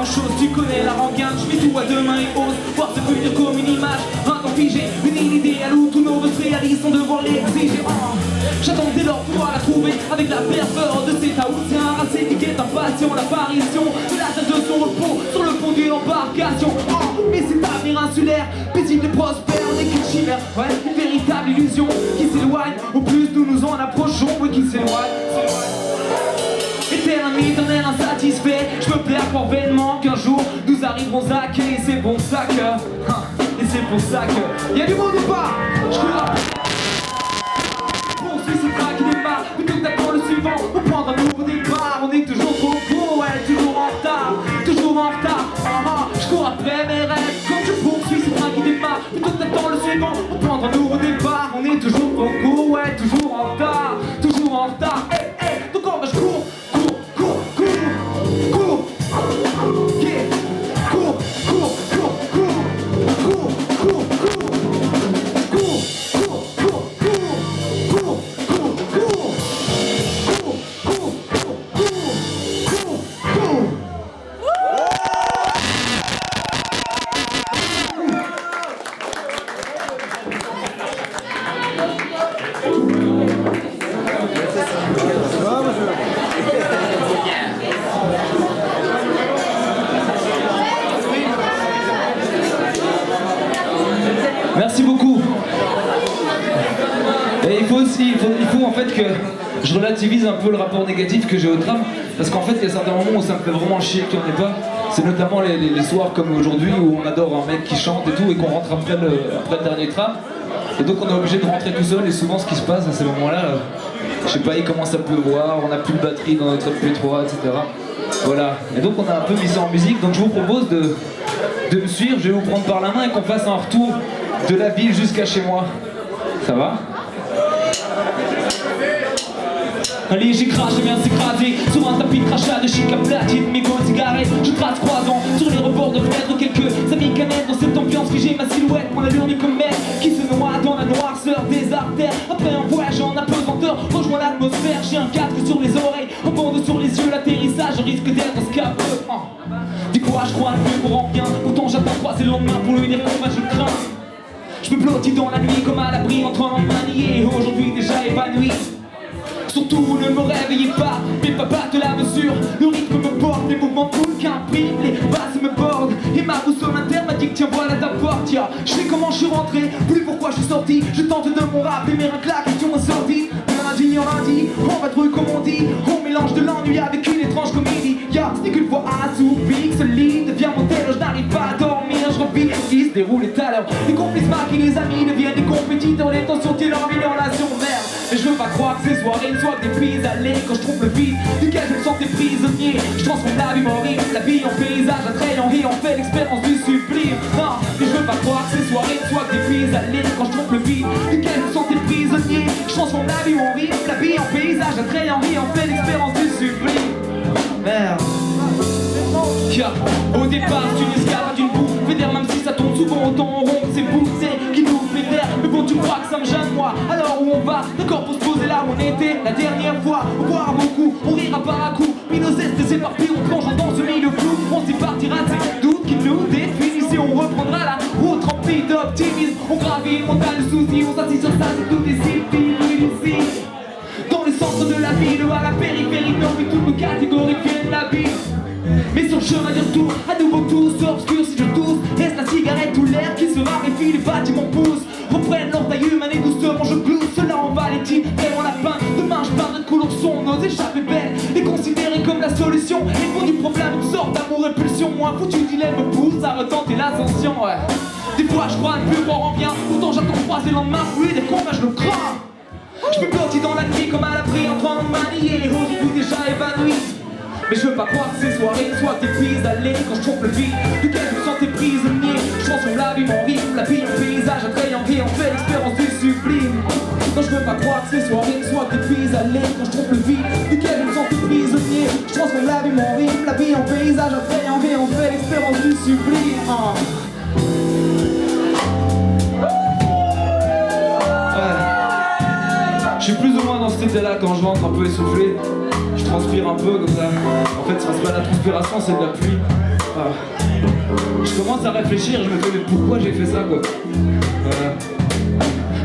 grand chose, tu connais la rengaine. Je mets tout à deux mains et ose voir ce futur comme une image. Un temps figé, une île idéale où tous nos vœux se réalisent sans devoir l'exiger. J'attends dès lors pouvoir la trouver avec la ferveur de cet Haussien. Assez guette impatient l'apparition de la tête de son repos sur le fond d'une embarcation. Mais cet avenir insulaire, paisible et prospère, n'est qu'une chimère, ouais, une véritable illusion qui s'éloigne. Au plus nous nous en approchons, oui, qui s'éloigne. Éternel insatisfait, je me plains fort vainement qu'un jour nous arriverons à quai. Et c'est pour ça que, et c'est pour ça que, y'a du monde ou pas? Je cours. Poursuis ce train qui démarre, plutôt que d'attendre le suivant, on prend un nouveau départ. On est toujours trop court, ouais, toujours en retard, toujours en retard. Je cours après mes rêves, quand je poursuis ce train qui démarre, plutôt que d'attendre le suivant, on prend un nouveau départ. On est toujours trop court, ouais, toujours en retard, toujours en retard. Donc on va, je cours. Merci beaucoup. Et il faut en fait que je relativise un peu le rapport négatif que j'ai au tram, parce qu'en fait il y a certains moments où ça me fait vraiment chier qu'il n'y en ait pas. C'est notamment les soirs comme aujourd'hui où on adore un mec qui chante et tout et qu'on rentre après le dernier tram. Et donc on est obligé de rentrer tout seul et souvent ce qui se passe à ces moments-là, je sais pas, il commence à pleuvoir, on n'a plus de batterie dans notre MP3, etc. Voilà. Et donc on a un peu mis ça en musique, donc je vous propose de me suivre, je vais vous prendre par la main et qu'on fasse un retour de la ville jusqu'à chez moi. Ça va? Un léger crash vient s'écraser sur un tapis de crachat de chic à platine, mégots de cigarettes. Je trace croisant sur les rebords de fenêtres quelques amis canettes dans cette ambiance figée, ma silhouette, mon allure nicomètre qui se noie dans la noirceur des artères. Après un voyage en apesanteur, rejoins l'atmosphère. J'ai un casque sur les oreilles, un bandeau sur les yeux, l'atterrissage risque d'être scapeux. Du coup je crois le mieux pour en rien, pourtant j'attends croiser le lendemain pour lui dire combien je crains. Je me blottis dans la nuit comme à l'abri entre un manier et aujourd'hui déjà évanoui. Surtout ne me réveillez pas, mes papas de la mesure. Le rythme me porte, les mouvements coulent qu'un prime, les basses me bordent. Et ma boussole interne m'a dit que tiens voilà ta porte. Je sais comment je suis rentré, plus pourquoi je suis sorti. Je tente de mon rap et mes la question est sortie. Lundi en lundi, on va trouver comme on dit. On mélange de l'ennui avec une étrange comédie. Ce n'est qu'une fois assoupi que ce lit devient mon tel. Je n'arrive pas à dormir, je revis ce qui se déroule tout à l'heure. Les complices maquillent, les amis deviennent des compétiteurs. Les tensions tirent leur vie, les relations merde. Mais je veux pas croire que ces soirées ne soient que des prises à l'air quand je trouve le vide duquel je me sentais prisonnier. Je transforme la vie horrible, la vie en paysage attrayant et en fait l'expérience du sublime. Non, mais je veux pas croire que ces soirées ne soient que des prises à l'air quand je trouve le vide duquel je me sentais prisonnier. Je transforme la vie horrible, la vie en paysage attrayant et en fait l'expérience du sublime. Merde. Au départ, c'est une escalade d'une boue fédère, même si ça tourne souvent autant en rond. C'est poussé qui nous fédère. Mais bon, tu crois que ça me gêne, moi? Alors où on va? D'accord, pour se poser là où on était la dernière fois. On boira beaucoup, on rira par à coup. Puis nos esprits s'éparpillent, on plonge dans ce milieu flou. On s'y partira de ces doutes qui nous définissent. Et on reprendra la route remplie d'optimisme. On gravit une montagne de soucis, on s'assit sur ça, c'est tout des civils ici. Dans le centre de la ville, à la périphérie, on vit toutes nos catégories viennent la vie. Mais sur le chemin du retour, à nouveau tout s'obscure si je tousse. Reste la cigarette ou l'air qui se raréfie, les bâtiments poussent. Reprennent leur taille humaine et doucement je glousse. Cela en va les types, tellement la peine. Demain je parlerai de couleurs sont nos échappées belles. Les considérer comme la solution. Les mots du problème, une sorte d'amour et pulsion. Moi foutu dilemme me pousse à retenter l'ascension, ouais. Des fois je crois ne plus voir en bien. Pourtant j'attends croiser le lendemain, oui des combats je le crains. Je me blottis dans la nuit comme à l'abri en train de manier. Aujourd'hui déjà évanoui. Mais je veux pas croire que ces soirées soient des prises à l'air quand je trompe le vide duquel je me sentais prisonnier. Je transforme la vie en rythme, la vie en paysage attrayant et en fait l'expérience du sublime. Non, je veux pas croire que ces soirées soient des prises à l'air quand je trompe le vide duquel je me sentais prisonnier. Je transforme la vie en rythme, la vie en paysage attrayant et en fait l'expérience du sublime. Je suis plus ou moins dans cet état-là quand je rentre un peu essoufflé. Je transpire un peu comme ça. En fait, c'est pas de la transpiration, c'est de la pluie. Je commence à réfléchir, je me fais mais pourquoi j'ai fait ça quoi. Voilà.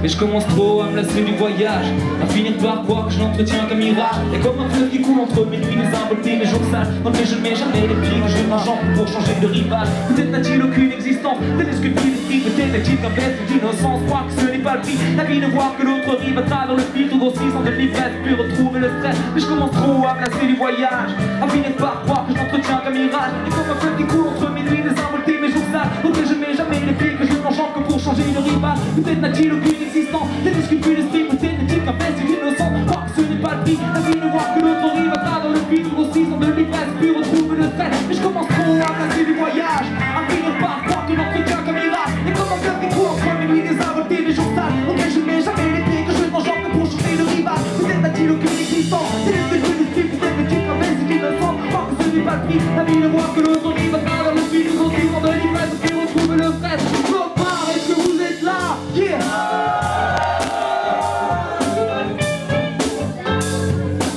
Mais je commence trop à me lasser du voyage, à finir par croire que je n'entretiens qu'un mirage. Et comme un fleuve qui coule entre mes nuits, mes involtés, mes jours sales, dans lesquels je ne mets jamais les pieds, que je m'enjambe pour changer de rivage. Peut-être n'a-t-il aucune existence, peut-être est-ce que l'esprit, peut-être n'est-il qu'un bête d'innocence. Croire que ce n'est pas le prix, la vie de voir que l'autre rive à travers le filtre grossissant de l'ivresse, puis retrouver le stress. Mais je commence trop à me lasser du voyage, à finir par croire que je n'entretiens qu'un mirage. Et comme un fleuve qui coule entre mes nuits, mes involtés, mes jours sales, dans lesquels je ne mets jamais les pieds, que je m'enjambe que pour changer de rivage. Peut-être n'a-t-il aucune existence, peut-être est-ce que plus l'esprit, peut-être n'est-il qu'un bête d'innocence. Croire que ce n'est pas le prix, la vie de voir que l'autre rive à travers le filtre grossissant de l'ivresse, puis retrouver le stress. Mais je commence trop à me lasser du voyage, à finir par croire que l'entretien qu'un mirage. Et comme un fleuve qui coule entre mes nuits, des involtés, mes jours sales, auxquels je ne mets jamais les pieds, que je m'enjambe que pour changer de rivage. Peut-être n'a-t-il aucune existence, peut-être est-ce que plus l'esprit, peut-être n'est-il qu'un bête d'innocence. Croire que ce n'est pas le prix, la vie de voir que l'autre rive à travers le filtre grossissant de l'ivresse, puis retrouver le stress. Copain, est-ce que vous êtes là? Yeah!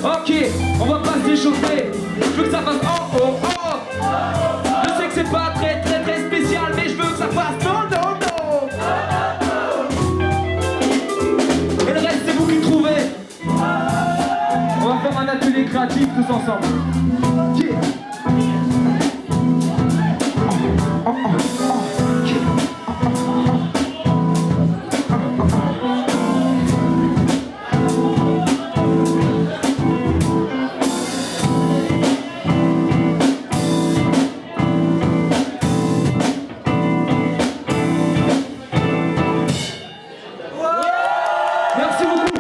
Ok, on va pas s'échauffer. Je veux que ça fasse oh oh oh. Je sais que c'est pas très spécial, mais je veux que ça fasse non non non. Et le reste c'est vous qui le trouvez. On va faire un atelier créatif tous ensemble. Yeah. Merci beaucoup.